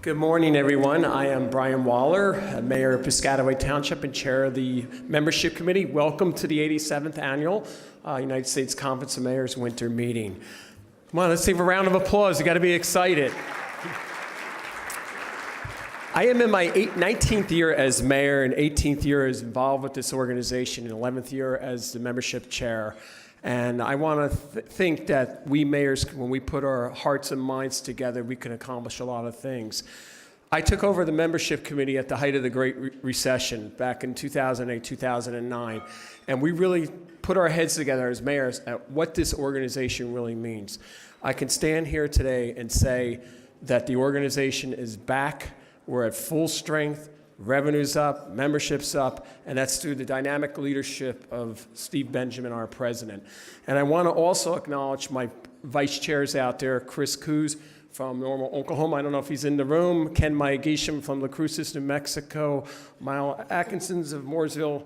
Good morning, everyone. I am Brian WAHLER, Mayor of Piscataway Township and Chair of the Membership Committee. Welcome to the 87th Annual United States Conference of Mayors Winter Meeting. Come on, let's give a round of applause. You got to be excited. I am in my 19th year as mayor and 18th year as involved with this organization and 11th year as the membership chair. And I want to think that we mayors, when we put our hearts and minds together, we can accomplish a lot of things. I took over the membership committee at the height of the Great Recession back in 2008, 2009. And we really put our heads together as mayors at what this organization really means. I can stand here today and say that the organization is back. We're at full strength. Revenue's up, membership's up, and that's through the dynamic leadership of Steve Benjamin, our president. And I want to also acknowledge my vice chairs out there, Chris Coos from Normal, Oklahoma. I don't know if he's in the room. Ken Mayagisham from La Cruces, New Mexico. Myle Atkinsons of Mooresville,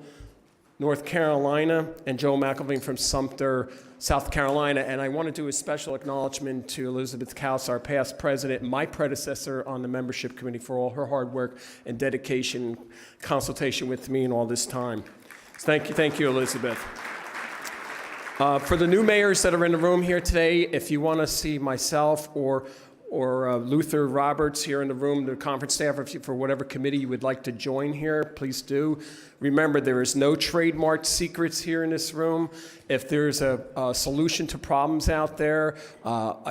North Carolina, and Joe McElveen from Sumter, South Carolina. And I want to do a special acknowledgement to Elizabeth Kaus, our past president, my predecessor on the membership committee, for all her hard work and dedication, consultation with me in all this time. So thank you, Elizabeth. For the new mayors that are in the room here today, if you want to see myself or Luther Roberts here in the room, the conference staff, for whatever committee you would like to join here, please do. Remember, there is no trademark secrets here in this room. If there's a solution to problems out there,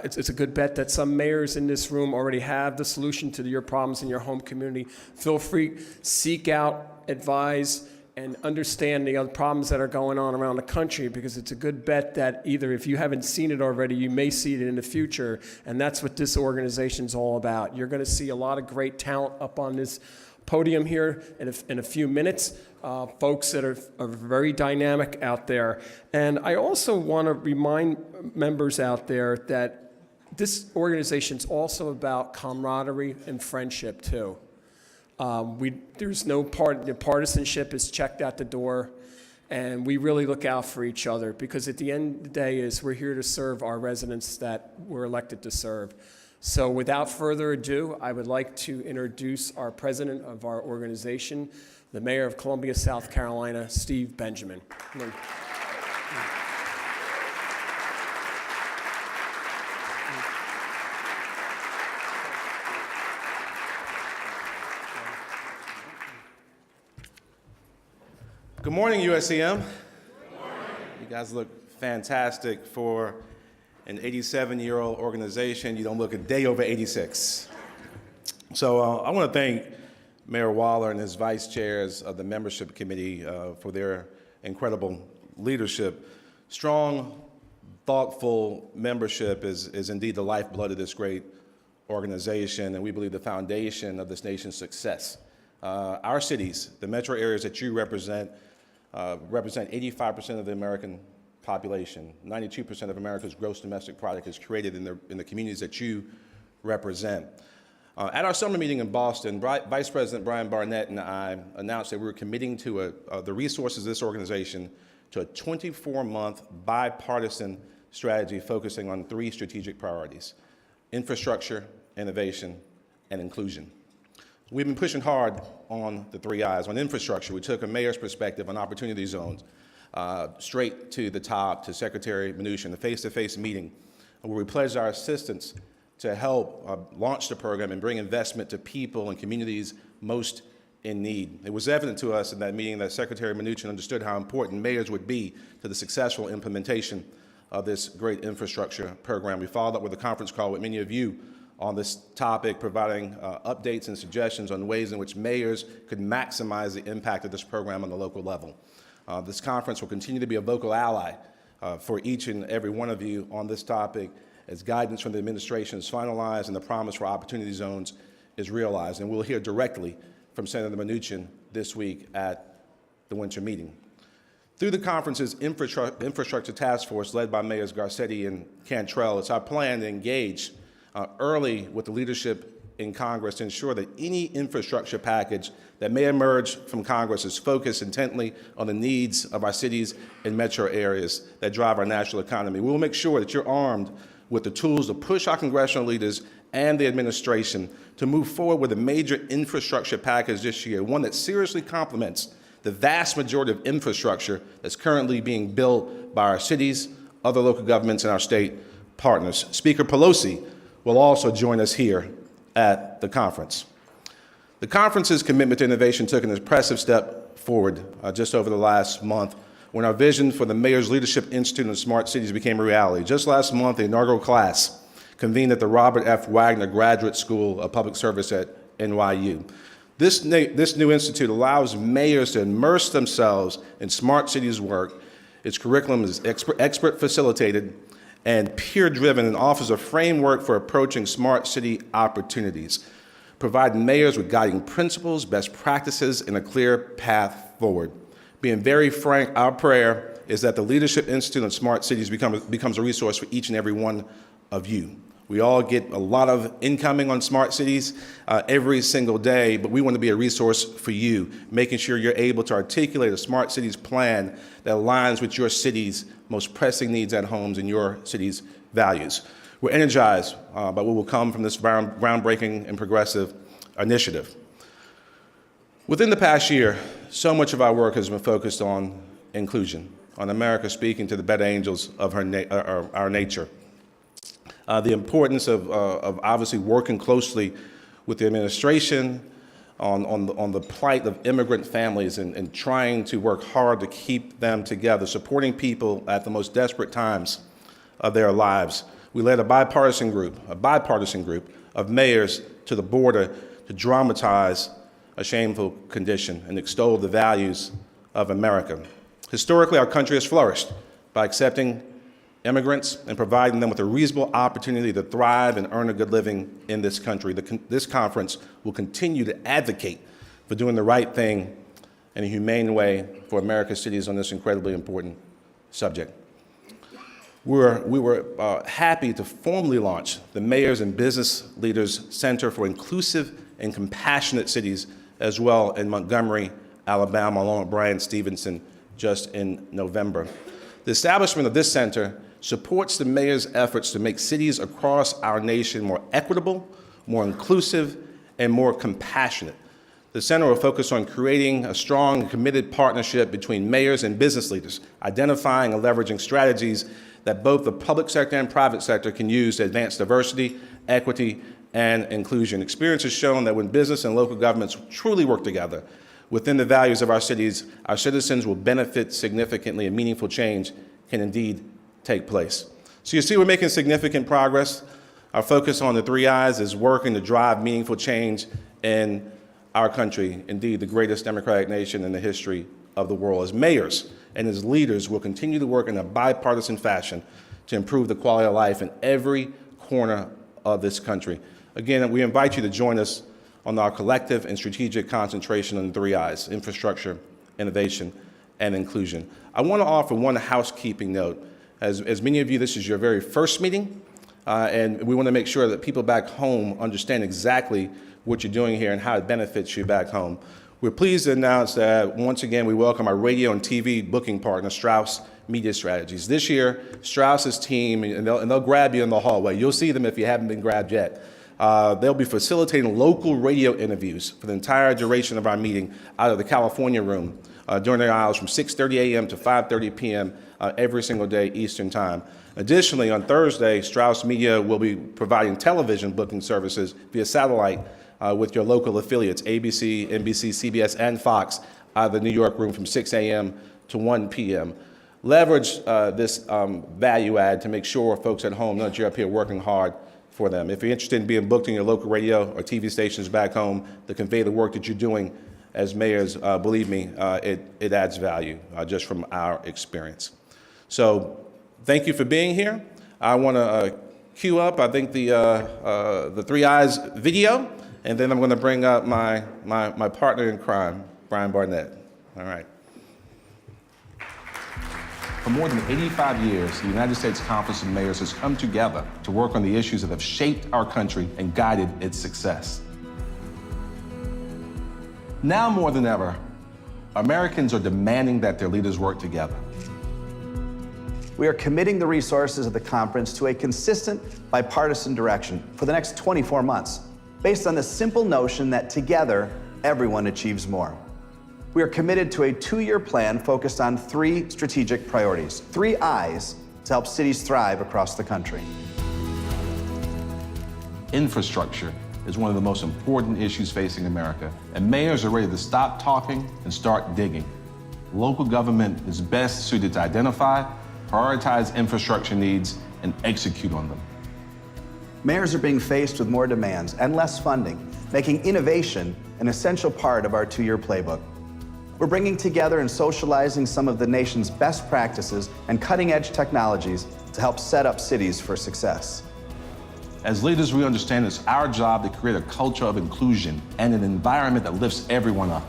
it's a good bet that some mayors in this room already have the solution to your problems in your home community. Feel free, seek out, advise, and understand the other problems that are going on around the country, because it's a good bet that either if you haven't seen it already, you may see it in the future, and that's what this organization's all about. You're going to see a lot of great talent up on this podium here in a few minutes, folks that are very dynamic out there. And I also want to remind members out there that this organization's also about camaraderie and friendship too. There's no partisanship is checked out the door, and we really look out for each other, because at the end of the day we're here to serve our residents that we're elected to serve. So without further ado, I would like to introduce our president of our organization, the mayor of Columbia, South Carolina, Steve Benjamin. Good morning, USCM. Good morning. You guys look fantastic for an 87-year-old organization. You don't look a day over 86. So I want to thank Mayor WAHLER and his vice chairs of the membership committee for their incredible leadership. Strong, thoughtful membership is indeed the lifeblood of this great organization, and we believe the foundation of this nation's success. Our cities, the metro areas that you represent 85% of the American population. 92% of America's gross domestic product is created in the communities that you represent. At our summer meeting in Boston, Vice President BRYAN and I announced that we were committing to the resources of this organization to a 24-month bipartisan strategy focusing on 3 strategic priorities: infrastructure, innovation, and inclusion. We've been pushing hard on the 3 I's. On infrastructure, we took a mayor's perspective on opportunity zones straight to the top, to Secretary Mnuchin, a face-to-face meeting where we pledged our assistance to help launch the program and bring investment to people and communities most in need. It was evident to us in that meeting that Secretary Mnuchin understood how important mayors would be to the successful implementation of this great infrastructure program. We followed up with a conference call with many of you on this topic, providing updates and suggestions on ways in which mayors could maximize the impact of this program on the local level. This conference will continue to be a vocal ally for each and every one of you on this topic as guidance from the administration is finalized and the promise for opportunity zones is realized. And we'll hear directly from Senator Mnuchin this week at the winter meeting. Through the conference's infrastructure task force led by Mayors Garcetti and Cantrell, it's our plan to engage early with the leadership in Congress to ensure that any infrastructure package that may emerge from Congress is focused intently on the needs of our cities and metro areas that drive our national economy. We will make sure that you're armed with the tools to push our congressional leaders and the administration to move forward with a major infrastructure package this year, one that seriously complements the vast majority of infrastructure that's currently being built by our cities, other local governments, and our state partners. Speaker Pelosi will also join us here at the conference. The conference's commitment to innovation took an impressive step forward just over the last month when our vision for the Mayor's Leadership Institute of Smart Cities became a reality. Just last month, the inaugural class convened at the Robert F. Wagner Graduate School of Public Service at NYU. This new institute allows mayors to immerse themselves in smart cities work. Its curriculum is expert facilitated and peer-driven and offers a framework for approaching smart city opportunities, providing mayors with guiding principles, best practices, and a clear path forward. Being very frank, our prayer is that the Leadership Institute of Smart Cities becomes a resource for each and every one of you. We all get a lot of incoming on smart cities every single day, but we want to be a resource for you, making sure you're able to articulate a smart cities plan that aligns with your city's most pressing needs at homes and your city's values. We're energized by what will come from this groundbreaking and progressive initiative. Within the past year, so much of our work has been focused on inclusion, on America speaking to the better angels of our nature. The importance of obviously working closely with the administration on the plight of immigrant families and trying to work hard to keep them together, supporting people at the most desperate times of their lives. We led a bipartisan group of mayors to the border to dramatize a shameful condition and extol the values of America. Historically, our country has flourished by accepting immigrants and providing them with a reasonable opportunity to thrive and earn a good living in this country. This conference will continue to advocate for doing the right thing in a humane way for America's cities on this incredibly important subject. We were happy to formally launch the Mayors and Business Leaders Center for Inclusive and Compassionate Cities as well in Montgomery, Alabama, along with Bryan Stevenson just in November. The establishment of this center supports the mayor's efforts to make cities across our nation more equitable, more inclusive, and more compassionate. The center will focus on creating a strong and committed partnership between mayors and business leaders, identifying and leveraging strategies that both the public sector and private sector can use to advance diversity, equity, and inclusion. Experience has shown that when business and local governments truly work together within the values of our cities, our citizens will benefit significantly and meaningful change can indeed take place. So you see we're making significant progress. Our focus on the 3 I's is working to drive meaningful change in our country, indeed the greatest democratic nation in the history of the world. As mayors and as leaders, we'll continue to work in a bipartisan fashion to improve the quality of life in every corner of this country. Again, we invite you to join us on our collective and strategic concentration on the 3 I's, infrastructure, innovation, and inclusion. I want to offer one housekeeping note. As many of you, this is your very first meeting, and we want to make sure that people back home understand exactly what you're doing here and how it benefits you back home. We're pleased to announce that once again we welcome our radio and TV booking partner, Strauss Media Strategies. This year, Strauss's team, and they'll grab you in the hallway. You'll see them if you haven't been grabbed yet. They'll be facilitating local radio interviews for the entire duration of our meeting out of the California room during their hours from 6:30 a.m. to 5:30 p.m. Every single day Eastern Time. Additionally, on Thursday, Strauss Media will be providing television booking services via satellite with your local affiliates, ABC, NBC, CBS, and Fox, out of the New York room from 6 a.m. to 1 p.m. Leverage this value add to make sure folks at home know that you're up here working hard for them. If you're interested in being booked in your local radio or TV stations back home to convey the work that you're doing as mayors, believe me, it adds value just from our experience. So thank you for being here. I want to cue up, I think, the 3 I's video, and then I'm going to bring up my partner in crime, Bryan Barnett. All right. For more than 85 years, the United States Conference of Mayors has come together to work on the issues that have shaped our country and guided its success. Now more than ever, Americans are demanding that their leaders work together. we are committing the resources of the conference to a consistent bipartisan direction for the next 24 months, based on the simple notion that together, everyone achieves more. We are committed to a 2-year plan focused on 3 strategic priorities, 3 I's to help cities thrive across the country. Infrastructure is one of the most important issues facing America, and mayors are ready to stop talking and start digging. Local government is best suited to identify, prioritize infrastructure needs, and execute on them. Mayors are being faced with more demands and less funding, making innovation an essential part of our 2-year playbook. We're bringing together and socializing some of the nation's best practices and cutting-edge technologies to help set up cities for success. As leaders, we understand it's our job to create a culture of inclusion and an environment that lifts everyone up.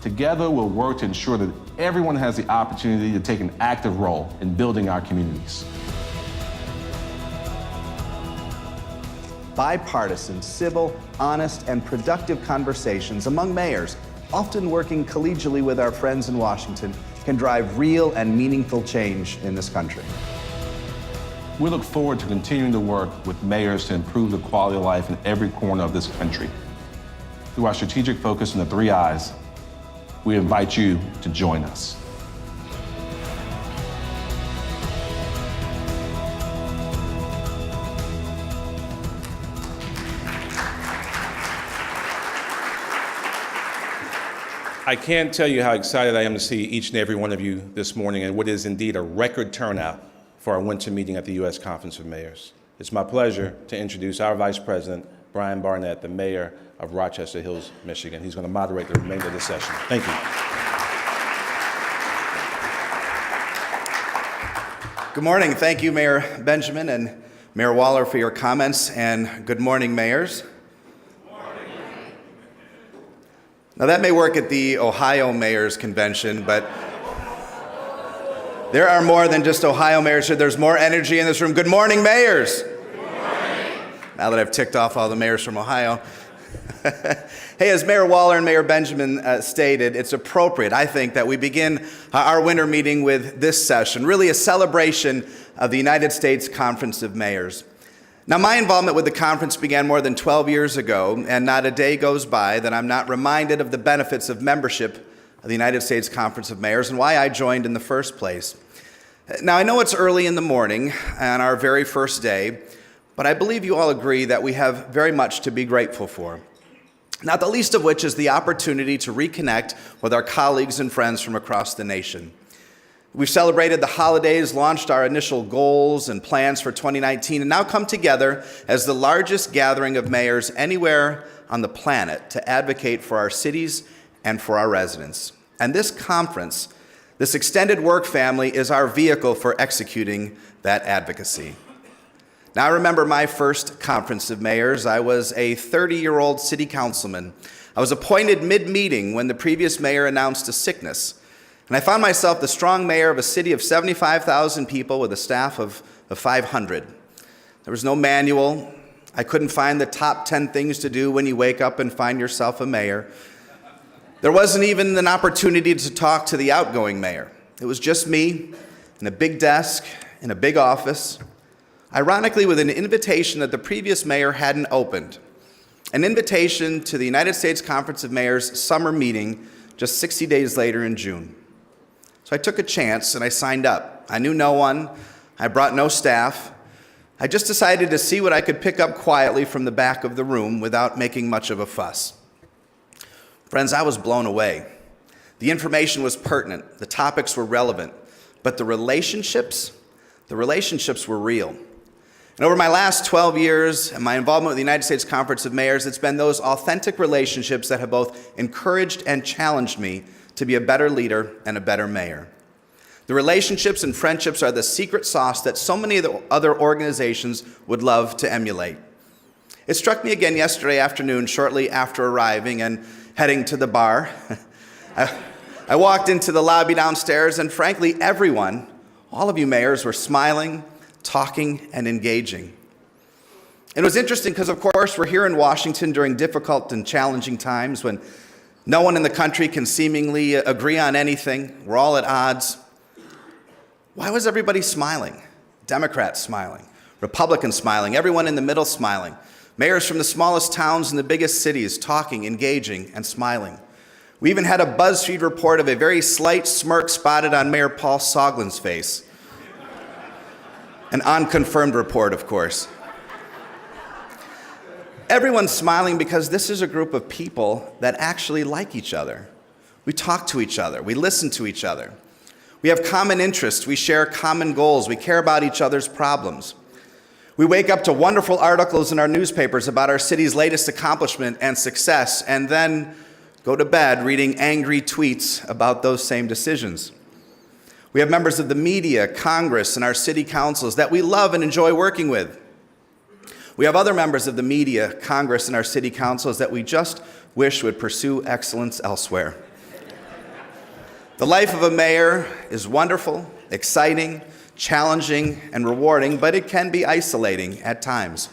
Together, we'll work to ensure that everyone has the opportunity to take an active role in building our communities. Bipartisan, civil, honest, and productive conversations among mayors, often working collegially with our friends in Washington, can drive real and meaningful change in this country. We look forward to continuing to work with mayors to improve the quality of life in every corner of this country. Through our strategic focus on the 3 I's, we invite you to join us. I can't tell you how excited I am to see each and every one of you this morning and what is indeed a record turnout for our winter meeting at the U.S. Conference of Mayors. It's my pleasure to introduce our Vice President, BRYAN Barnett, the Mayor of Rochester Hills, Michigan. He's going to moderate the remainder of the session. Thank you. Good morning. Thank you, Mayor Benjamin and Mayor WAHLER, for your comments, and good morning, mayors. Now, that may work at the Ohio Mayors Convention, but there are more than just Ohio mayors here. There's more energy in this room. Good morning, mayors. Good morning. Now that I've ticked off all the mayors from Ohio. Hey, as Mayor WAHLER and Mayor Benjamin stated, it's appropriate, I think, that we begin our winter meeting with this session, really a celebration of the United States Conference of Mayors. Now, my involvement with the conference began more than 12 years ago, and not a day goes by that I'm not reminded of the benefits of membership of the United States Conference of Mayors and why I joined in the first place. Now, I know it's early in the morning on our very first day, but I believe you all agree that we have very much to be grateful for. Not the least of which is the opportunity to reconnect with our colleagues and friends from across the nation. We've celebrated the holidays, launched our initial goals and plans for 2019, and now come together as the largest gathering of mayors anywhere on the planet to advocate for our cities and for our residents. And this conference, this extended work family, is our vehicle for executing that advocacy. Now, I remember my first conference of mayors. I was a 30-year-old city councilman. I was appointed mid-meeting when the previous mayor announced a sickness. And I found myself the strong mayor of a city of 75,000 people with a staff of 500. There was no manual. I couldn't find the top 10 things to do when you wake up and find yourself a mayor. There wasn't even an opportunity to talk to the outgoing mayor. It was just me in a big desk in a big office, ironically with an invitation that the previous mayor hadn't opened, an invitation to the United States Conference of Mayors summer meeting just 60 days later in June. So I took a chance and I signed up. I knew no one. I brought no staff. I just decided to see what I could pick up quietly from the back of the room without making much of a fuss. Friends, I was blown away. The information was pertinent. The topics were relevant. But the relationships were real. And over my last 12 years and my involvement with the United States Conference of Mayors, it's been those authentic relationships that have both encouraged and challenged me to be a better leader and a better mayor. The relationships and friendships are the secret sauce that so many of the other organizations would love to emulate. It struck me again yesterday afternoon, shortly after arriving and heading to the bar. I walked into the lobby downstairs, and frankly, everyone, all of you mayors, were smiling, talking, and engaging. It was interesting because, of course, we're here in Washington during difficult and challenging times when no one in the country can seemingly agree on anything. We're all at odds. Why was everybody smiling? Democrats smiling, Republicans smiling, everyone in the middle smiling, mayors from the smallest towns and the biggest cities talking, engaging, and smiling. We even had a BuzzFeed report of a very slight smirk spotted on Mayor Paul Soglin's face. An unconfirmed report, of course. Everyone's smiling because this is a group of people that actually like each other. We talk to each other. We listen to each other. We have common interests. We share common goals. We care about each other's problems. We wake up to wonderful articles in our newspapers about our city's latest accomplishment and success, and then go to bed reading angry tweets about those same decisions. We have members of the media, Congress, and our city councils that we love and enjoy working with. We have other members of the media, Congress, and our city councils that we just wish would pursue excellence elsewhere. The life of a mayor is wonderful, exciting, challenging, and rewarding, but it can be isolating at times.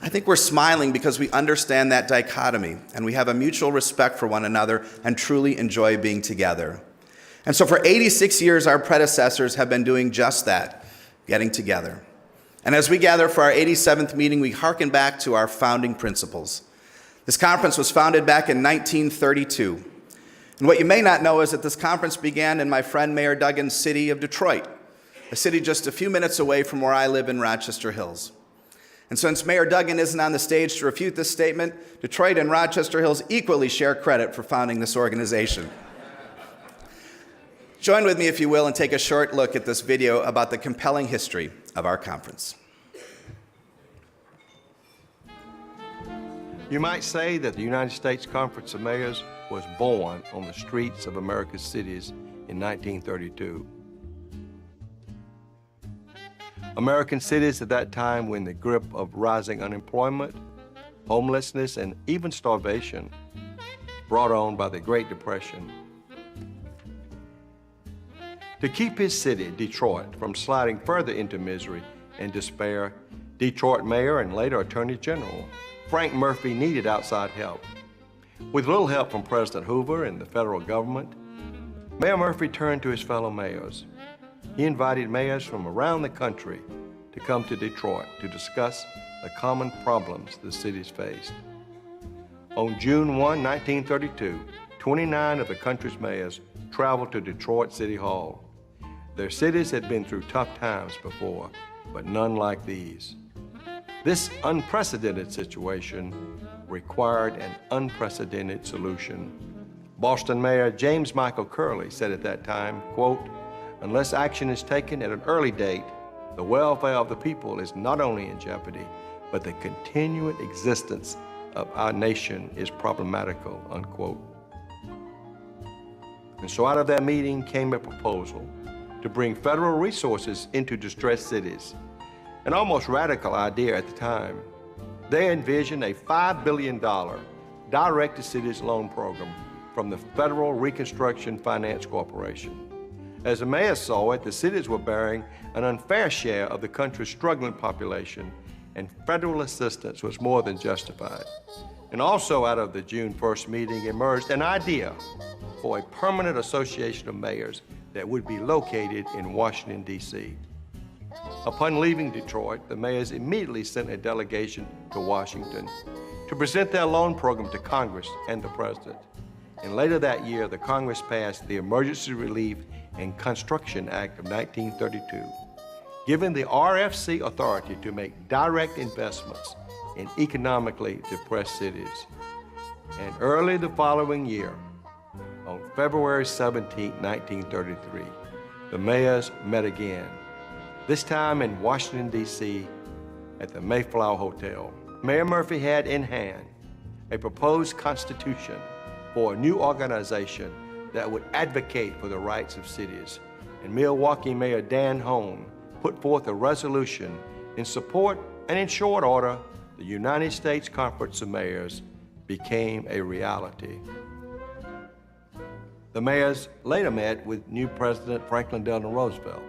I think we're smiling because we understand that dichotomy, and we have a mutual respect for one another and truly enjoy being together. And so for 86 years, our predecessors have been doing just that, getting together. And as we gather for our 87th meeting, we hearken back to our founding principles. This conference was founded back in 1932. And what you may not know is that this conference began in my friend Mayor Duggan's city of Detroit, a city just a few minutes away from where I live in Rochester Hills. And since Mayor Duggan isn't on the stage to refute this statement, Detroit and Rochester Hills equally share credit for founding this organization. Join with me, if you will, and take a short look at this video about the compelling history of our conference. You might say that the United States Conference of Mayors was born on the streets of America's cities in 1932. American cities at that time were in the grip of rising unemployment, homelessness, and even starvation brought on by the Great Depression. To keep his city, Detroit, from sliding further into misery and despair, Detroit Mayor and later Attorney General Frank Murphy needed outside help. With little help from President Hoover and the federal government, Mayor Murphy turned to his fellow mayors. He invited mayors from around the country to come to Detroit to discuss the common problems the cities faced. On June 1, 1932, 29 of the country's mayors traveled to Detroit City Hall. Their cities had been through tough times before, but none like these. This unprecedented situation required an unprecedented solution. Boston Mayor James Michael Curley said at that time, quote, "Unless action is taken at an early date, the welfare of the people is not only in jeopardy, but the continuing existence of our nation is problematical," unquote. And so out of that meeting came a proposal to bring federal resources into distressed cities, an almost radical idea at the time. They envisioned a $5 billion direct-to-cities loan program from the Federal Reconstruction Finance Corporation. As the mayors saw it, the cities were bearing an unfair share of the country's struggling population, and federal assistance was more than justified. And also out of the June 1st meeting emerged an idea for a permanent association of mayors that would be located in Washington, D.C. Upon leaving Detroit, the mayors immediately sent a delegation to Washington to present their loan program to Congress and the President. And later that year, the Congress passed the Emergency Relief and Construction Act of 1932, giving the RFC authority to make direct investments in economically depressed cities. And early the following year, on February 17, 1933, the mayors met again, this time in Washington, D.C. at the Mayflower Hotel. Mayor Murphy had in hand a proposed constitution for a new organization that would advocate for the rights of cities. And Milwaukee Mayor Dan Hone put forth a resolution in support, and in short order, the United States Conference of Mayors became a reality. The mayors later met with new President Franklin Delano Roosevelt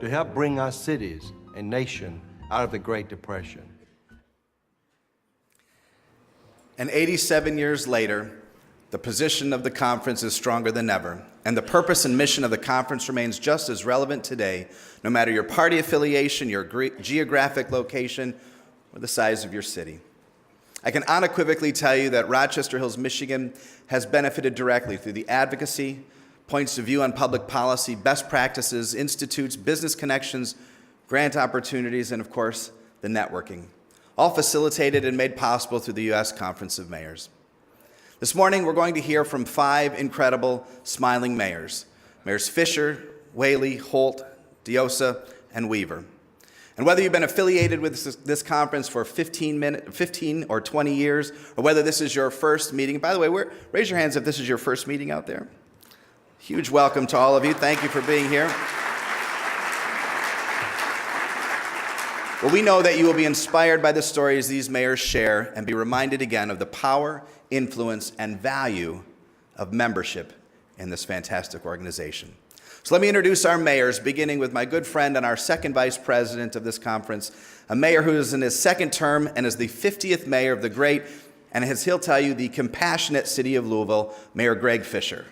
to help bring our cities and nation out of the Great Depression. And 87 years later, The position of the conference is stronger than ever, and the purpose and mission of the conference remains just as relevant today, no matter your party affiliation, your geographic location, or the size of your city. I can unequivocally tell you that Rochester Hills, Michigan has benefited directly through the advocacy, points of view on public policy, best practices, institutes, business connections, grant opportunities, and of course, the networking, all facilitated and made possible through the U.S. Conference of Mayors. This morning, we're going to hear from 5 incredible, smiling mayors, Mayors Fischer, WHALEY, HOLT, DIOSSA, and Weaver. And whether you've been affiliated with this conference for 15 or 20 years, or whether this is your first meeting, by the way, raise your hands if this is your first meeting out there. Huge welcome to all of you. Thank you for being here. Well, we know that you will be inspired by the stories these mayors share and be reminded again of the power, influence, and value of membership in this fantastic organization. So let me introduce our mayors, beginning with my good friend and our second vice president of this conference, a mayor who is in his second term and is the 50th mayor of the great, and as he'll tell you, the compassionate city of Louisville, Mayor Greg Fischer.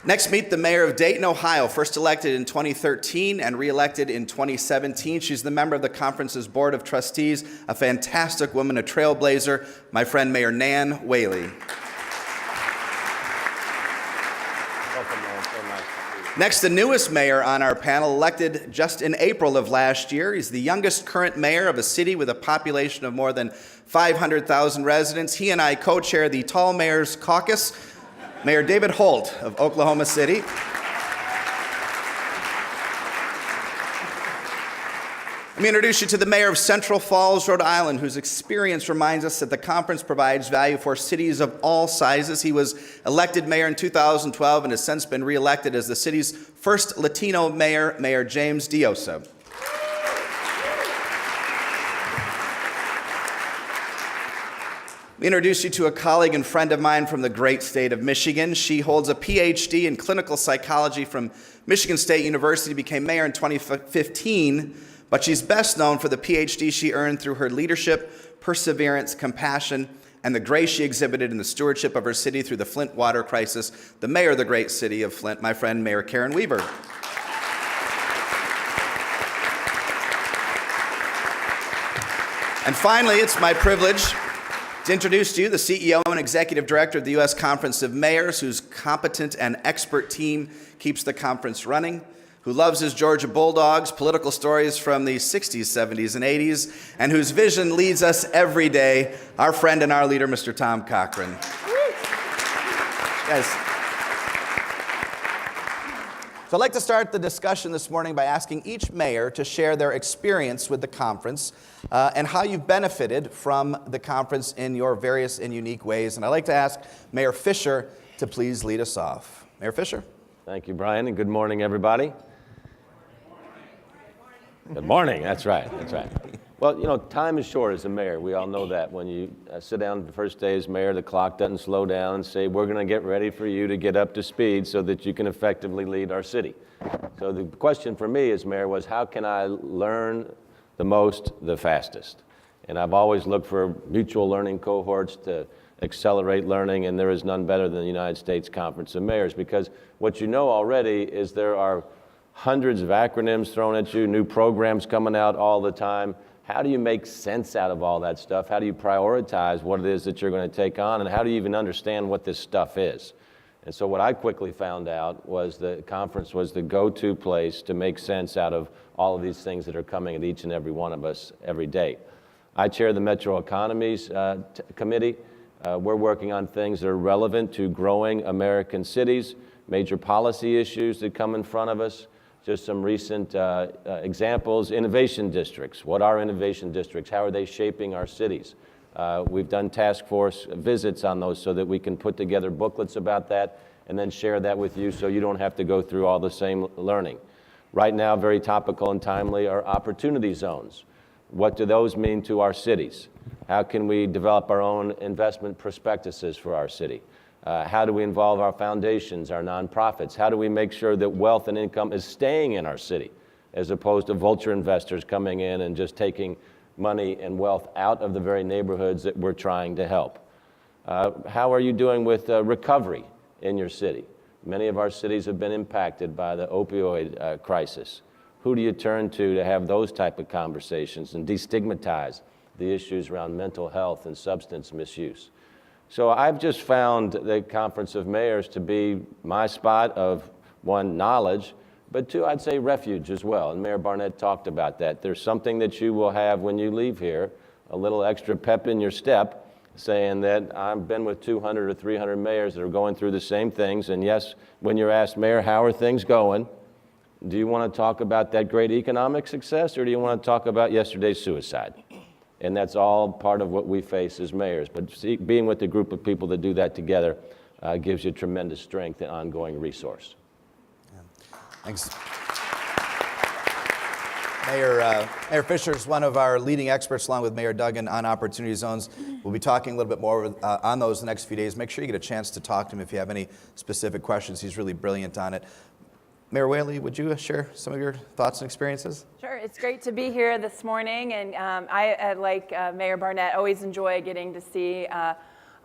Next, meet the mayor of Dayton, Ohio, first elected in 2013 and re-elected in 2017. She's the member of the conference's board of trustees, a fantastic woman, a trailblazer, my friend Mayor Nan Whaley. Welcome, man. So nice to see you. Next, the newest mayor on our panel, elected just in April of last year. He's the youngest current mayor of a city with a population of more than 500,000 residents. He and I co-chair the Tall Mayors Caucus. Mayor David Holt of Oklahoma City. Let me introduce you to the mayor of Central Falls, Rhode Island, whose experience reminds us that the conference provides value for cities of all sizes. He was elected mayor in 2012 and has since been reelected as the city's first Latino mayor, Mayor James DIOSSA. Let me introduce you to a colleague and friend of mine from the great state of Michigan. She holds a PhD in clinical psychology from Michigan State University, became mayor in 2015, but she's best known for the PhD she earned through her leadership, perseverance, compassion, and the grace she exhibited in the stewardship of her city through the Flint water crisis. The mayor of the great city of Flint, my friend, Mayor Karen Weaver. And finally, it's my privilege to introduce to you the CEO and Executive Director of the U.S. Conference of Mayors, whose competent and expert team keeps the conference running, who loves his Georgia Bulldogs, political stories from the 60s, 70s, and 80s, and whose vision leads us every day, our friend and our leader, Mr. Tom COCHRAN. Guys. So I'd like to start the discussion this morning by asking each mayor to share their experience with the conference and how you've benefited from the conference in your various and unique ways. And I'd like to ask Mayor Fischer to please lead us off. Mayor Fischer. Thank you, Brian, and good morning, everybody. Good morning. That's right. That's right. Well, you know, time is short as a mayor. We all know that. When you sit down the first day as mayor, the clock doesn't slow down and say, we're going to get ready for you to get up to speed so that you can effectively lead our city. So the question for me as mayor was, how can I learn the most, the fastest? And I've always looked for mutual learning cohorts to accelerate learning, and there is none better than the United States Conference of Mayors, because what you know already is there are hundreds of acronyms thrown at you, new programs coming out all the time. How do you make sense out of all that stuff? How do you prioritize what it is that you're going to take on? And how do you even understand what this stuff is? And so what I quickly found out was the conference was the go-to place to make sense out of all of these things that are coming at each and every one of us every day. I chair the Metro Economies Committee. We're working on things that are relevant to growing American cities, major policy issues that come in front of us. Just some recent examples, innovation districts. What are innovation districts? How are they shaping our cities? We've done task force visits on those so that we can put together booklets about that and then share that with you so you don't have to go through all the same learning. Right now, very topical and timely are opportunity zones. What do those mean to our cities? How can we develop our own investment prospectuses for our city? How do we involve our foundations, our nonprofits? How do we make sure that wealth and income is staying in our city as opposed to vulture investors coming in and just taking money and wealth out of the very neighborhoods that we're trying to help. How are you doing with recovery in your city? Many of our cities have been impacted by the opioid crisis. Who do you turn to have those type of conversations and destigmatize the issues around mental health and substance misuse? So I've just found the Conference of Mayors to be my spot of, one, knowledge, but two, I'd say refuge as well. And Mayor Barnett talked about that. There's something that you will have when you leave here, a little extra pep in your step, saying that I've been with 200 or 300 mayors that are going through the same things. And yes, when you're asked, Mayor, how are things going? Do you want to talk about that great economic success, or do you want to talk about yesterday's suicide? And that's all part of what we face as mayors. But being with a group of people that do that together gives you tremendous strength and ongoing resource. Thanks. Mayor Fischer is one of our leading experts, along with Mayor Duggan, on opportunity zones. We'll be talking a little bit more on those the next few days. Make sure you get a chance to talk to him if you have any specific questions. He's really brilliant on it. Mayor Whaley, would you share some of your thoughts and experiences? Sure, it's great to be here this morning, and I, like Mayor Barnett, always enjoy getting to see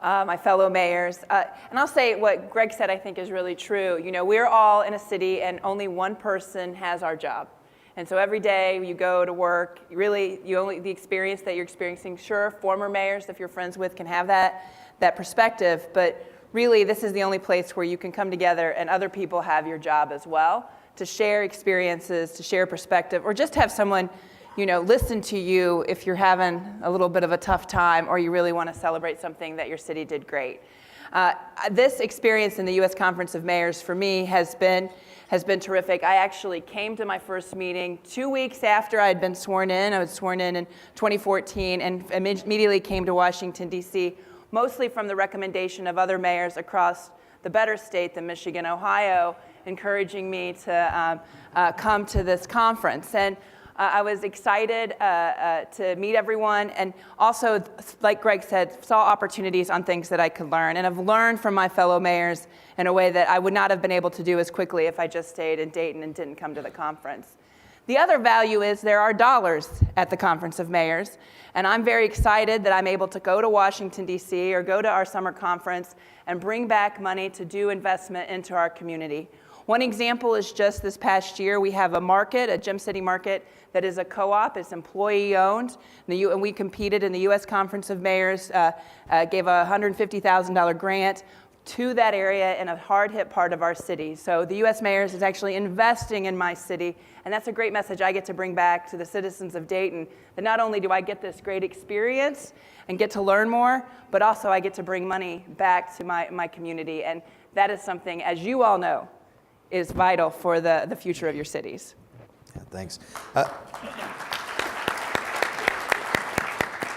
my fellow mayors. And I'll say what Greg said I think is really true. You know, we're all in a city and only one person has our job. And so every day you go to work, really, the experience that you're experiencing, sure, former mayors, if you're friends with, can have that perspective, but really this is the only place where you can come together and other people have your job as well, to share experiences, to share perspective, or just have someone, you know, listen to you if you're having a little bit of a tough time or you really want to celebrate something that your city did great. This experience in the U.S. Conference of Mayors for me has been terrific. I actually came to my first meeting 2 weeks after I'd been sworn in. I was sworn in 2014 and immediately came to Washington, D.C., mostly from the recommendation of other mayors across the better state than Michigan, Ohio, encouraging me to come to this conference. And I was excited to meet everyone, and also, like Greg said, saw opportunities on things that I could learn, and I've learned from my fellow mayors in a way that I would not have been able to do as quickly if I just stayed in Dayton and didn't come to the conference. The other value is there are dollars at the Conference of Mayors, and I'm very excited that I'm able to go to Washington, D.C., or go to our summer conference and bring back money to do investment into our community. One example is just this past year, we have a market, a Gem City market, that is a co-op. It's employee-owned, and we competed in the U.S. Conference of Mayors, gave a $150,000 grant to that area in a hard-hit part of our city. So the U.S. Mayors is actually investing in my city, and that's a great message I get to bring back to the citizens of Dayton, that not only do I get this great experience and get to learn more, but also I get to bring money back to my community, and that is something, as you all know, is vital for the future of your cities. Yeah, thanks.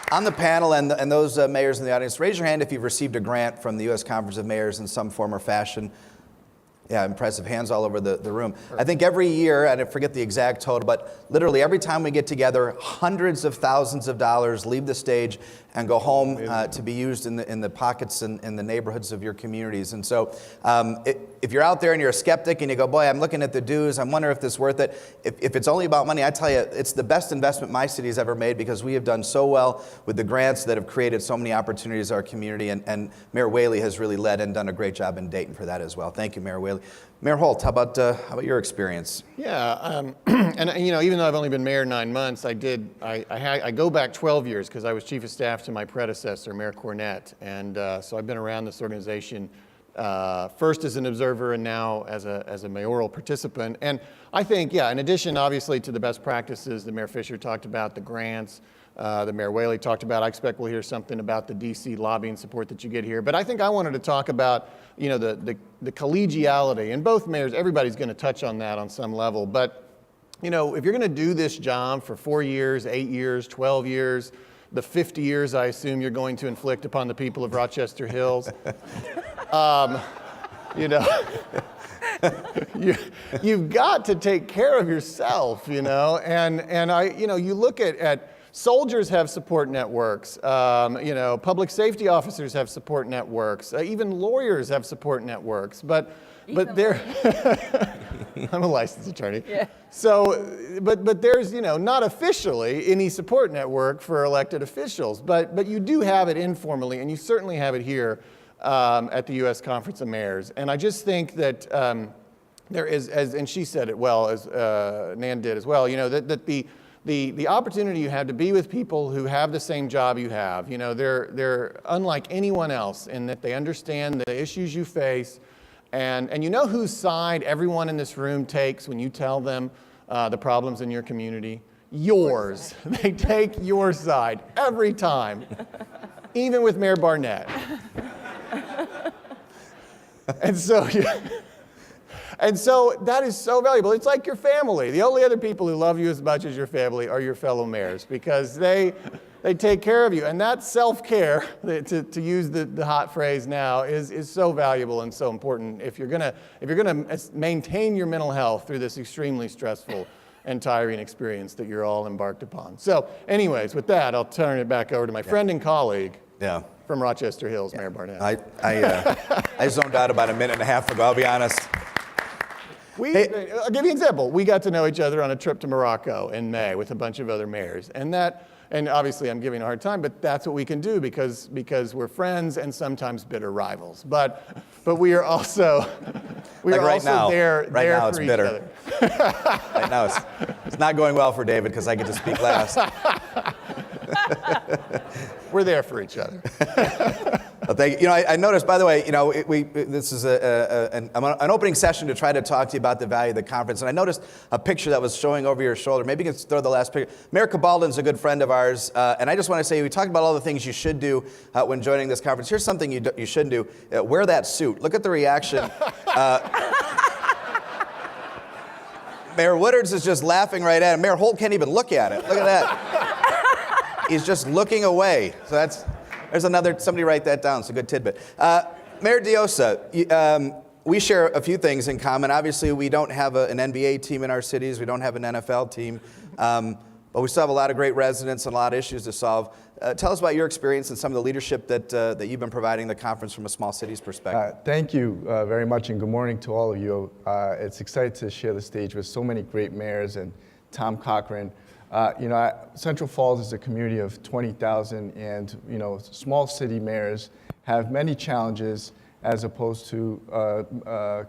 On the panel and those mayors in the audience, raise your hand if you've received a grant from the U.S. Conference of Mayors in some form or fashion. Yeah, impressive. Hands all over the room. I think every year, and I forget the exact total, but literally every time we get together, hundreds of thousands of dollars leave the stage and go home to be used in the pockets and in the neighborhoods of your communities. And so if you're out there and you're a skeptic and you go, boy, I'm looking at the dues, I'm wondering if this is worth it. If it's only about money, I tell you, it's the best investment my city has ever made, because we have done so well with the grants that have created so many opportunities in our community, and Mayor Whaley has really led and done a great job in Dayton for that as well. Thank you, Mayor Whaley. Mayor Holt, how about your experience? Yeah, and you know, even though I've only been mayor 9 months, I go back 12 years because I was chief of staff to my predecessor, Mayor Cornett, and so I've been around this organization first as an observer and now as a mayoral participant. And I think, yeah, in addition, obviously, to the best practices that Mayor Fischer talked about, the grants, that Mayor Whaley talked about, I expect we'll hear something about the DC lobbying support that you get here. But I think I wanted to talk about, you know, the collegiality. And both mayors, everybody's going to touch on that on some level. But, you know, if you're going to do this job for 4 years, 8 years, 12 years, the 50 years I assume you're going to inflict upon the people of Rochester Hills, you know, you've got to take care of yourself, you know. And you know, you look at soldiers have support networks, you know, public safety officers have support networks, even lawyers have support networks, but they're I'm a licensed attorney. Yeah. So, but there's, not officially any support network for elected officials, but you do have it informally, and you certainly have it here at the U.S. Conference of Mayors. And I just think that there is, and she said it well, as Nan did as well, that the opportunity you have to be with people who have the same job you have, they're unlike anyone else in that they understand the issues you face, and you know whose side everyone in this room takes when you tell them the problems in your community? Yours. They take your side every time, even with Mayor Barnett. And so that is so valuable. It's like your family. The only other people who love you as much as your family are your fellow mayors, because they take care of you. And that self-care, to use the hot phrase now, is so valuable and so important if you're gonna maintain your mental health through this extremely stressful and tiring experience that you're all embarked upon. So anyways, with that, I'll turn it back over to my friend and colleague from Rochester Hills, Mayor Barnett. I zoned out about a minute and a half ago, I'll be honest. I'll give you an example. We got to know each other on a trip to Morocco in May with a bunch of other mayors. And obviously I'm giving a hard time, but that's what we can do because we're friends and sometimes bitter rivals. But we are also there now for it's bitter. each other. Right now it's not going well for David because I get to speak last. We're there for each other. Well, thank you. I noticed, by the way, this is an opening session to try to talk to you about the value of the conference. And I noticed a picture that was showing over your shoulder. Maybe you can throw the last picture. Mayor Cabaldan's a good friend of ours. And I just want to say, we talked about all the things you should do when joining this conference. Here's something you shouldn't do. Wear that suit. Look at the reaction. Mayor Woodards is just laughing right at him. Mayor Holt can't even look at it. Look at that. He's just looking away. So there's somebody write that down. It's a good tidbit. Mayor DIOSSA, we share a few things in common. Obviously, we don't have an NBA team in our cities. We don't have an NFL team. But we still have a lot of great residents and a lot of issues to solve. Tell us about your experience and some of the leadership that you've been providing the conference from a small city's perspective. Thank you very much, and good morning to all of you. It's exciting to share the stage with so many great mayors and Tom COCHRAN. Central Falls is a community of 20,000, and small city mayors have many challenges as opposed to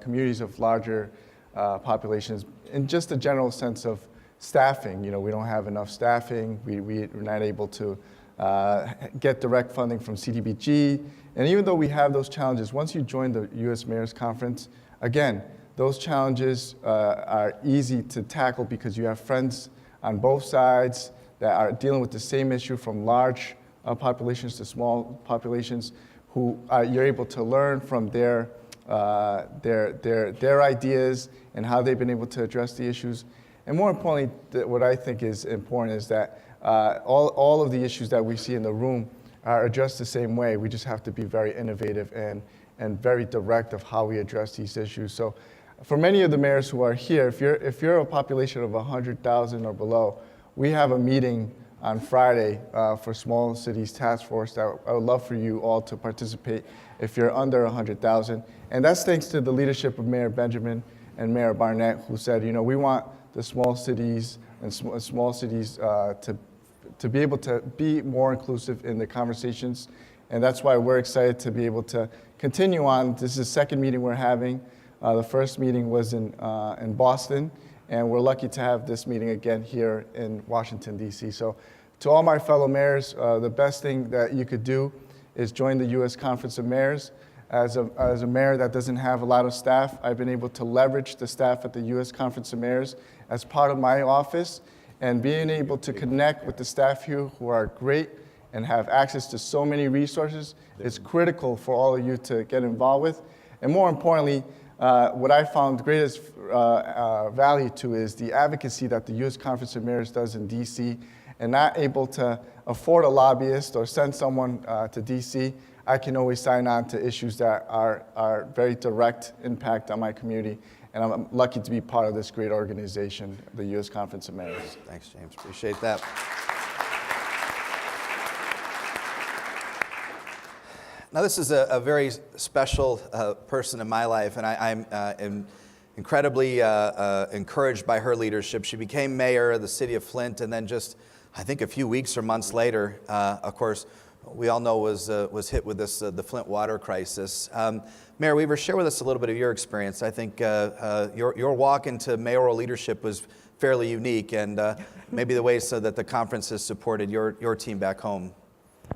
communities of larger populations. In just a general sense of staffing, we don't have enough staffing. We're not able to get direct funding from CDBG, and even though we have those challenges, once you join the U.S. Mayors Conference, again, those challenges are easy to tackle because you have friends on both sides that are dealing with the same issue, from large populations to small populations, who you're able to learn from their ideas and how they've been able to address the issues. And more importantly, what I think is important is that all of the issues that we see in the room are addressed the same way. We just have to be very innovative and very direct of how we address these issues. So for many of the mayors who are here, if you're a population of 100,000 or below, we have a meeting on Friday for Small Cities Task Force that I would love for you all to participate if you're under 100,000. And that's thanks to the leadership of Mayor Benjamin and Mayor Barnett, who said, we want the small cities and small cities to be able to be more inclusive in the conversations. And that's why we're excited to be able to continue on. This is the second meeting we're having. The first meeting was in Boston, and we're lucky to have this meeting again here in Washington, D.C. So to all my fellow mayors, the best thing that you could do is join the U.S. Conference of Mayors. As a mayor that doesn't have a lot of staff, I've been able to leverage the staff at the U.S. Conference of Mayors as part of my office, and being able to connect with the staff here who are great and have access to so many resources is critical for all of you to get involved with. And more importantly, what I found the greatest value to is the advocacy that the U.S. Conference of Mayors does in D.C. and not able to afford a lobbyist or send someone to D.C., I can always sign on to issues that are very direct impact on my community. And I'm lucky to be part of this great organization, the U.S. Conference of Mayors. Thanks, James. Appreciate that. Now, this is a very special person in my life, and I'm incredibly encouraged by her leadership. She became mayor of the city of Flint, and then just, I think a few weeks or months later, of course, we all know was hit with this the Flint water crisis. Mayor Weaver, share with us a little bit of your experience. I think your walk into mayoral leadership was fairly unique, and maybe the ways so that the conference has supported your team back home.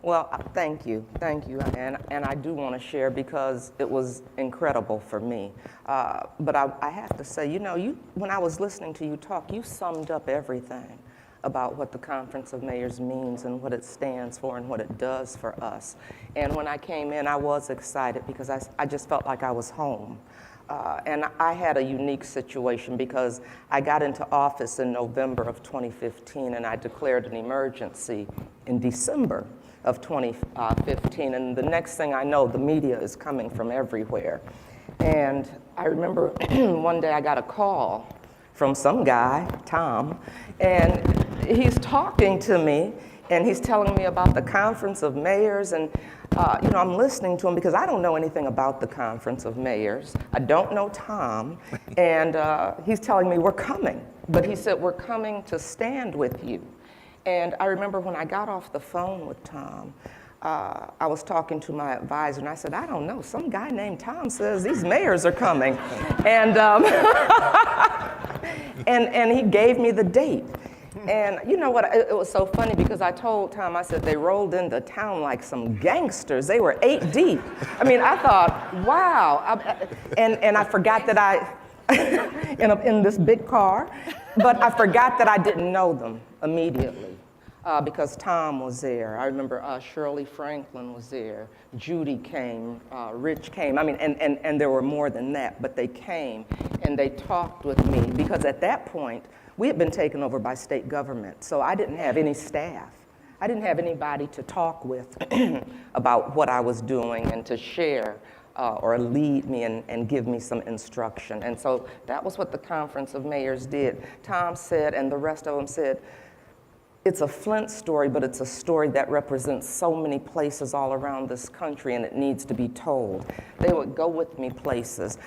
Well, thank you, and I do want to share because it was incredible for me. But I have to say, you know, when I was listening to you talk, you summed up everything about what the Conference of Mayors means and what it stands for and what it does for us. And when I came in, I was excited because I just felt like I was home. And I had a unique situation because I got into office in November of 2015 and I declared an emergency in December of 2015. And the next thing I know, the media is coming from everywhere. And I remember one day I got a call from some guy, Tom, and he's talking to me and he's telling me about the Conference of Mayors, and you know, I'm listening to him because I don't know anything about the Conference of Mayors. I don't know Tom, and he's telling me we're coming, but he said we're coming to stand with you. And I remember when I got off the phone with Tom, I was talking to my advisor, and I said, I don't know, some guy named Tom says these mayors are coming. And, and he gave me the date. And you know what, it was so funny because I told Tom, I said, they rolled into town like some gangsters. They were 8 deep. I mean, I thought, wow. And I forgot that in this big car, but I forgot that I didn't know them immediately. Because Tom was there. I remember Shirley Franklin was there. Judy came, Rich came. I mean, and there were more than that, but they came and they talked with me because at that point, we had been taken over by state government, so I didn't have any staff. I didn't have anybody to talk with about what I was doing and to share or lead me and give me some instruction. And so that was what the Conference of Mayors did. Tom said, and the rest of them said, it's a Flint story, but it's a story that represents so many places all around this country, and it needs to be told. They would go with me places.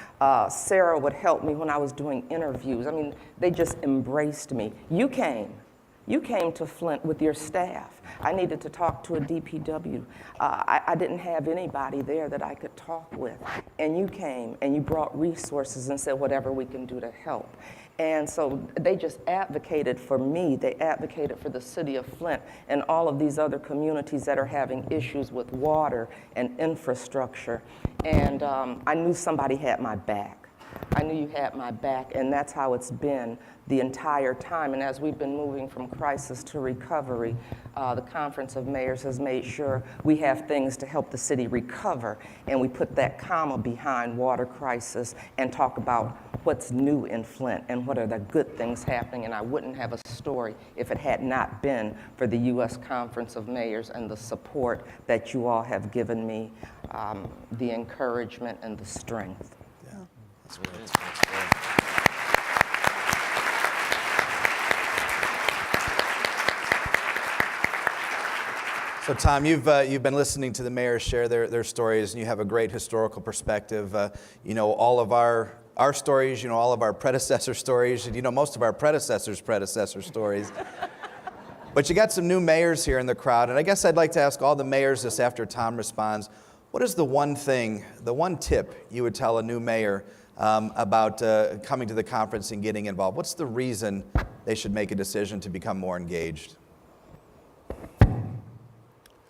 Sarah would help me when I was doing interviews. I mean, they just embraced me. You came to Flint with your staff. I needed to talk to a DPW. I didn't have anybody there that I could talk with. And you came and you brought resources and said whatever we can do to help. And so they just advocated for me. They advocated for the city of Flint and all of these other communities that are having issues with water and infrastructure. And I knew somebody had my back. I knew you had my back, and that's how it's been the entire time. And as we've been moving from crisis to recovery, the Conference of Mayors has made sure we have things to help the city recover, and we put that comma behind water crisis and talk about what's new in Flint and what are the good things happening. And I wouldn't have a story if it had not been for the U.S. Conference of Mayors and the support that you all have given me, the encouragement and the strength. Yeah, that's great. So Tom, you've been listening to the mayors share their stories, and you have a great historical perspective. You know all of our stories, you know all of our predecessor stories, and you know most of our predecessors' stories. But you got some new mayors here in the crowd, and I guess I'd like to ask all the mayors this after Tom responds, what is the one thing, the one tip you would tell a new mayor about coming to the conference and getting involved? What's the reason they should make a decision to become more engaged?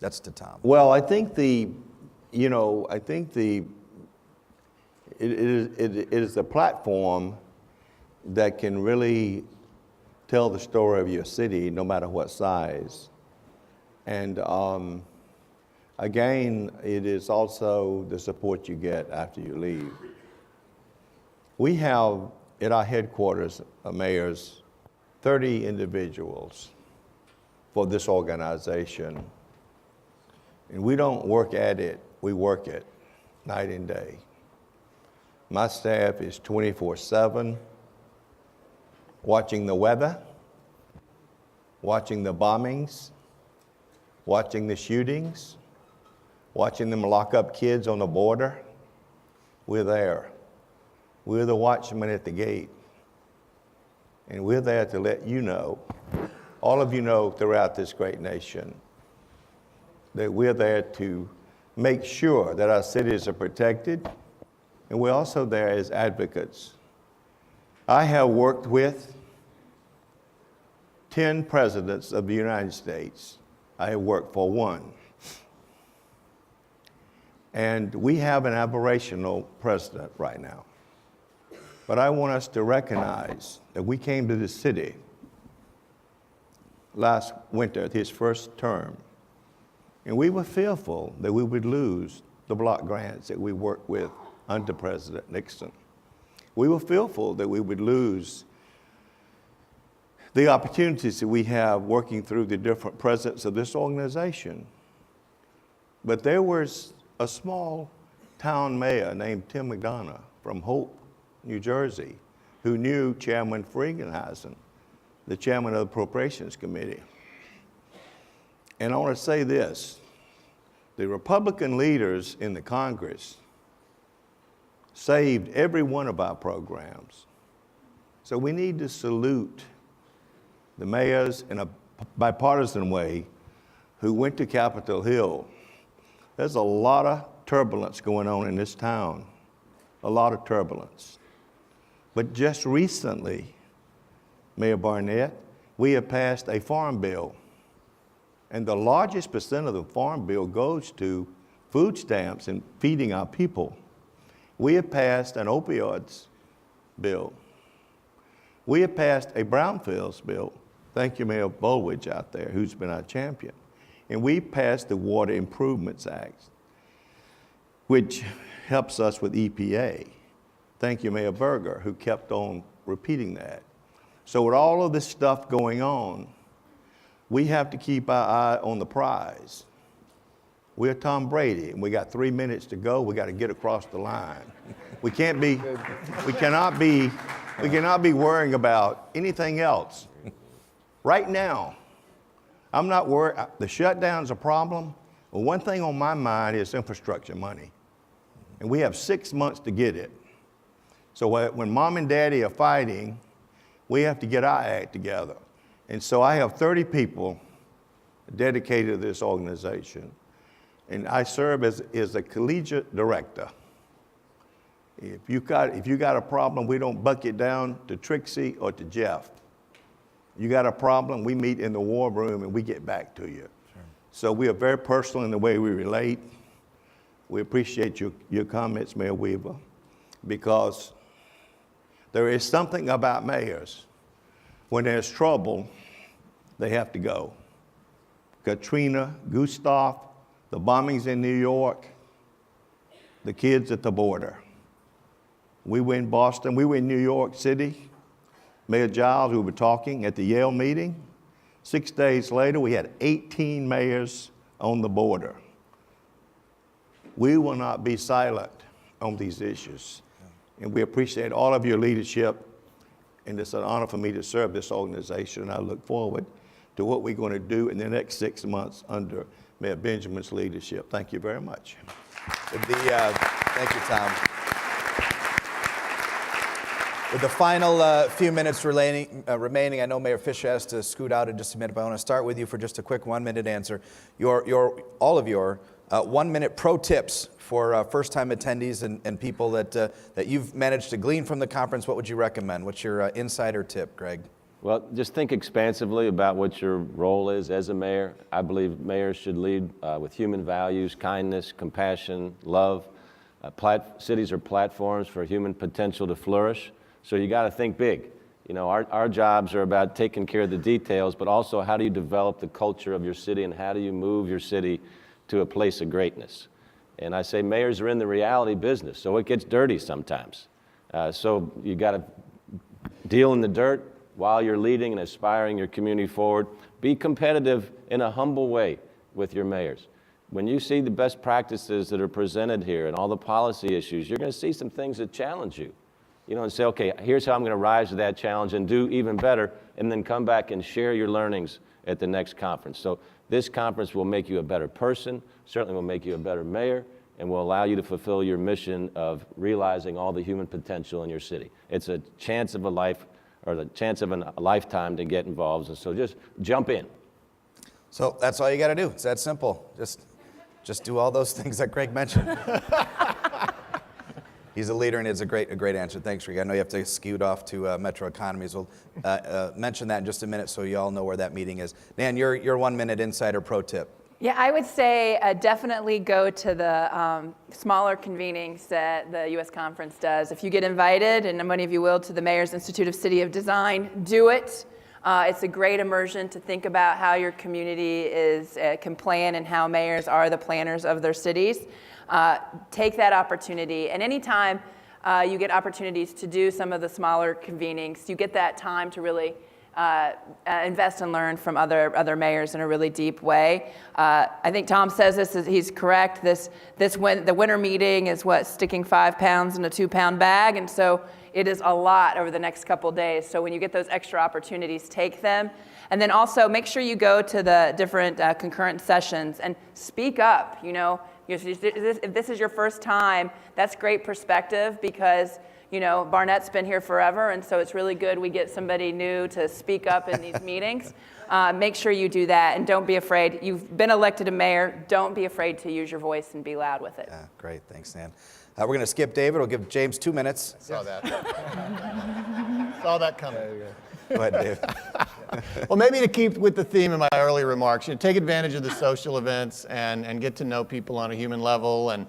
That's to Tom. Well, I think it is a platform that can really tell the story of your city, no matter what size. And again, it is also the support you get after you leave. We have at our headquarters of mayors 30 individuals for this organization. And we don't work at it, we work it night and day. My staff is 24/7, watching the weather, watching the bombings, watching the shootings, watching them lock up kids on the border. We're there. We're the watchmen at the gate. And we're there to let you know, all of you know throughout this great nation, that we're there to make sure that our cities are protected, and we're also there as advocates. I have worked with 10 presidents of the United States. I have worked for one. And we have an aberrational president right now. But I want us to recognize that we came to this city last winter, his first term, and we were fearful that we would lose the block grants that we worked with under President Nixon. We were fearful that we would lose the opportunities that we have working through the different presidents of this organization. But there was a small town mayor named Tim McDonough from HOLT, New Jersey, who knew Chairman Fregenheisen, the chairman of the Appropriations Committee. And I want to say this, the Republican leaders in the Congress saved every one of our programs. So we need to salute the mayors in a bipartisan way who went to Capitol Hill. There's a lot of turbulence going on in this town, a lot of turbulence. But just recently, Mayor Barnett, we have passed a farm bill, and the largest percent of the farm bill goes to food stamps and feeding our people. We have passed an opioids bill. We have passed a brownfields bill. Thank you, Mayor Bolwich out there, who's been our champion. And we passed the Water Improvements Act, which helps us with EPA. Thank you, Mayor Berger, who kept on repeating that. So with all of this stuff going on, we have to keep our eye on the prize. We're Tom Brady, and we got 3 minutes to go. We got to get across the line. We cannot be worrying about anything else. Right now, I'm not worried. The shutdown's a problem. Well, one thing on my mind is infrastructure money. And we have 6 months to get it. So when mom and daddy are fighting, we have to get our act together. And so I have 30 people dedicated to this organization. And I serve as a collegiate director. If you got a problem, we don't buck it down to Trixie or to Jeff. You got a problem, we meet in the war room and we get back to you. Sure. So we are very personal in the way we relate. We appreciate your comments, Mayor Weaver, because there is something about mayors. When there's trouble, they have to go. Katrina, Gustav, the bombings in New York, the kids at the border. We were in Boston, we were in New York City. Mayor Giles, we were talking at the Yale meeting. 6 days later, we had 18 mayors on the border. We will not be silent on these issues. And we appreciate all of your leadership. And it's an honor for me to serve this organization. And I look forward to what we're going to do in the next 6 months under Mayor Benjamin's leadership. Thank you very much. Thank you, Tom. With the final few minutes remaining, I know Mayor Fischer has to scoot out in just a minute, but I want to start with you for just a quick 1 minute answer. All of your 1 minute pro tips for first-time attendees and people that you've managed to glean from the conference. What would you recommend? What's your insider tip, Greg? Well, just think expansively about what your role is as a mayor. I believe mayors should lead with human values, kindness, compassion, love. Cities are platforms for human potential to flourish. So you got to think big. You know, our jobs are about taking care of the details, but also how do you develop the culture of your city and how do you move your city to a place of greatness? And I say mayors are in the reality business, so it gets dirty sometimes. So you got to deal in the dirt while you're leading and aspiring your community forward. Be competitive in a humble way with your mayors. When you see the best practices that are presented here and all the policy issues, you're going to see some things that challenge you. You know, and say, okay, here's how I'm going to rise to that challenge and do even better, and then come back and share your learnings at the next conference. So this conference will make you a better person, certainly will make you a better mayor, and will allow you to fulfill your mission of realizing all the human potential in your city. It's a chance of a life, or the chance of a lifetime to get involved, and so just jump in. So that's all you got to do. It's that simple. Just do all those things that Greg mentioned. He's a leader, and it's a great answer. Thanks, Rick. I know you have to scoot off to Metro Economies. We'll mention that in just a minute so you all know where that meeting is. Nan, your 1 minute insider pro tip. Yeah, I would say definitely go to the smaller convenings that the U.S. Conference does. If you get invited, and many of you will, to the Mayor's Institute of City of Design, do it. It's a great immersion to think about how your community can plan and how mayors are the planners of their cities. Take that opportunity, and anytime you get opportunities to do some of the smaller convenings, you get that time to really invest and learn from other mayors in a really deep way. I think Tom says this, he's correct. The winter meeting is sticking 5 pounds in a 2-pound bag, and so it is a lot over the next couple days. So when you get those extra opportunities, take them. And then also make sure you go to the different concurrent sessions and speak up. If this is your first time, that's great perspective because Barnett's been here forever, and so it's really good we get somebody new to speak up in these meetings. Make sure you do that, and don't be afraid. You've been elected a mayor. Don't be afraid to use your voice and be loud with it. Yeah, great. Thanks, Nan. We're going to skip David. We'll give James 2 minutes. Saw that. Saw that coming. Go ahead, Dave. Well, maybe to keep with the theme of my early remarks, take advantage of the social events and get to know people on a human level, and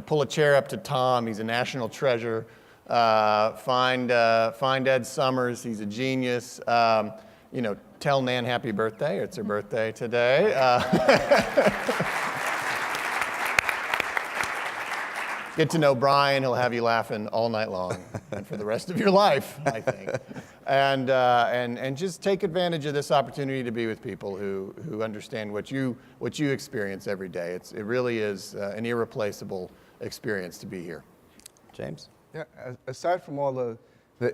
pull a chair up to Tom. He's a national treasure. Find Ed Summers. He's a genius. Tell Nan happy birthday. It's her birthday today. Get to know Brian. He'll have you laughing all night long and for the rest of your life, I think. And just take advantage of this opportunity to be with people who understand what you experience every day. It really is an irreplaceable experience to be here. James? Yeah, aside from all the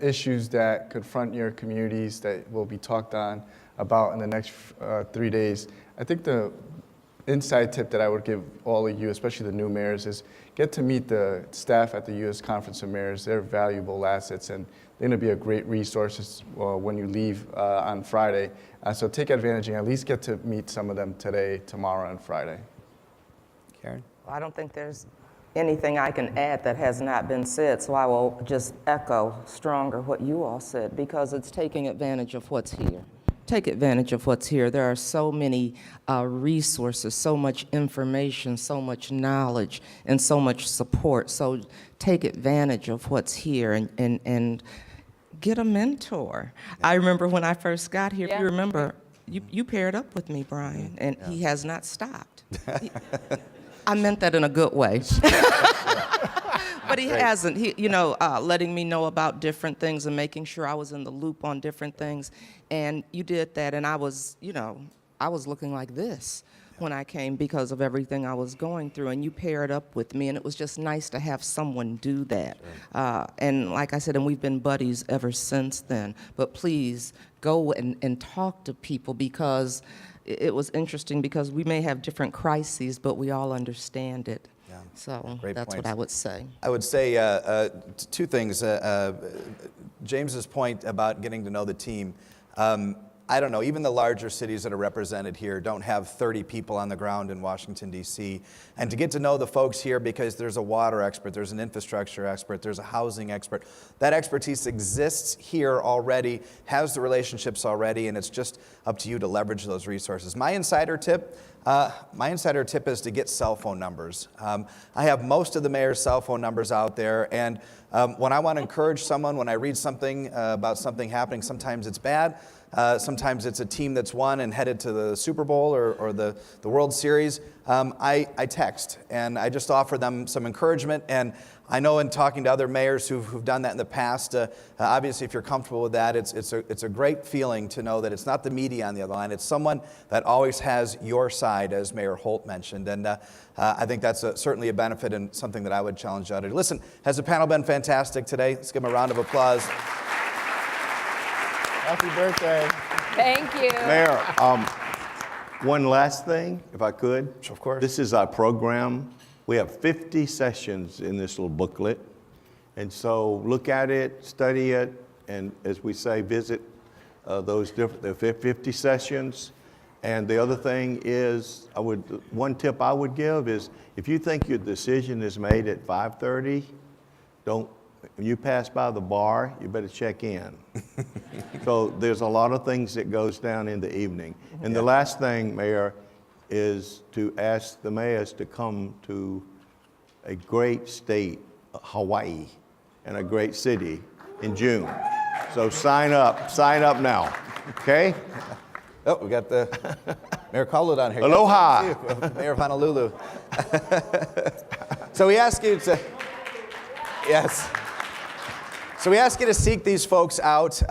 issues that confront your communities that will be talked about in the next 3 days, I think the inside tip that I would give all of you, especially the new mayors, is get to meet the staff at the U.S. Conference of Mayors. They're valuable assets, and they're going to be a great resource when you leave on Friday. So take advantage and at least get to meet some of them today, tomorrow, and Friday. Karen? I don't think there's anything I can add that has not been said, so I will just echo stronger what you all said, because it's taking advantage of what's here. Take advantage of what's here. There are so many resources, so much information, so much knowledge, and so much support. So take advantage of what's here and get a mentor. I remember when I first got here, if you remember, you paired up with me, Brian, and he has not stopped. I meant that in a good way. But he hasn't. Letting me know about different things and making sure I was in the loop on different things. And you did that, and I was looking like this when I came because of everything I was going through, and you paired up with me, and it was just nice to have someone do that. And like I said, and we've been buddies ever since then. But please go and talk to people, because it was interesting, because we may have different crises, but we all understand it. Yeah. So that's what I would say. I would say 2 things. James's point about getting to know the team. I don't know, even the larger cities that are represented here don't have 30 people on the ground in Washington, D.C. And to get to know the folks here, because there's a water expert, there's an infrastructure expert, there's a housing expert. That expertise exists here already, has the relationships already, and it's just up to you to leverage those resources. My insider tip is to get cell phone numbers. I have most of the mayor's cell phone numbers out there, and when I want to encourage someone, when I read something about something happening, sometimes it's bad. Sometimes it's a team that's won and headed to the Super Bowl or the World Series. I text, and I just offer them some encouragement. And I know in talking to other mayors who've done that in the past, obviously if you're comfortable with that, it's a great feeling to know that it's not the media on the other line. It's someone that always has your side, as Mayor Holt mentioned. And I think that's certainly a benefit and something that I would challenge you to do. Listen, has the panel been fantastic today? Let's give them a round of applause. Happy birthday. Thank you. Mayor, one last thing, if I could. Of course. This is our program We have 50 sessions in this little booklet. And so look at it, study it, and as we say, visit the 50 sessions. And the other thing is, one tip I would give is, if you think your decision is made at 5:30, when you pass by the bar, you better check in. So there's a lot of things that goes down in the evening. And the last thing, Mayor, is to ask the mayors to come to a great state, Hawaii, and a great city in June. So sign up now, okay? Oh, we got the Mayor Colo down here. Aloha. Mayor of Honolulu. So we ask you to, yes. So we ask you to seek these folks out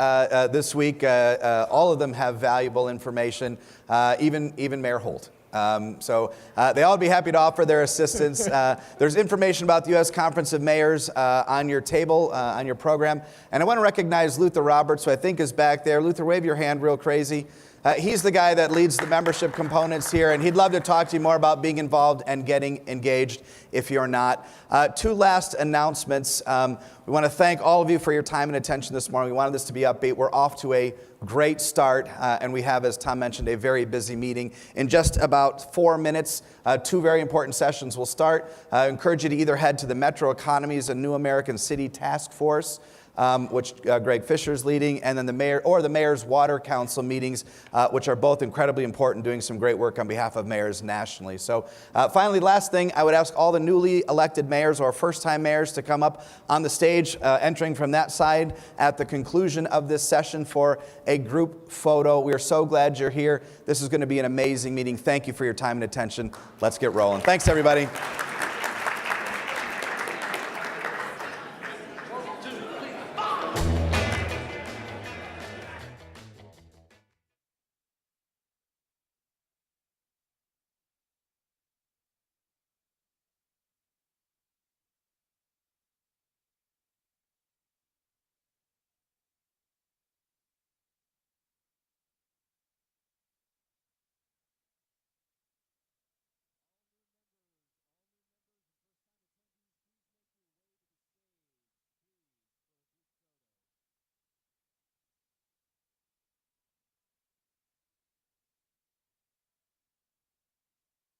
this week. All of them have valuable information, even Mayor Holt. They all be happy to offer their assistance. There's information about the U.S. Conference of Mayors on your table, on your program. And I want to recognize Luther Roberts, who I think is back there. Luther, wave your hand real crazy. He's the guy that leads the membership components here, and he'd love to talk to you more about being involved and getting engaged if you're not. Two last announcements. We want to thank all of you for your time and attention this morning. We wanted this to be upbeat. We're off to a great start, and we have, as Tom mentioned, a very busy meeting. In just about 4 minutes, two very important sessions will start. I encourage you to either head to the Metro Economies and New American City Task Force, which Greg Fisher is leading, and then the Mayor's Water Council meetings, which are both incredibly important, doing some great work on behalf of mayors nationally. So finally, last thing, I would ask all the newly elected mayors or first-time mayors to come up on the stage, entering from that side at the conclusion of this session for a group photo. We are so glad you're here. This is going to be an amazing meeting. Thank you for your time and attention. Let's get rolling. Thanks, everybody.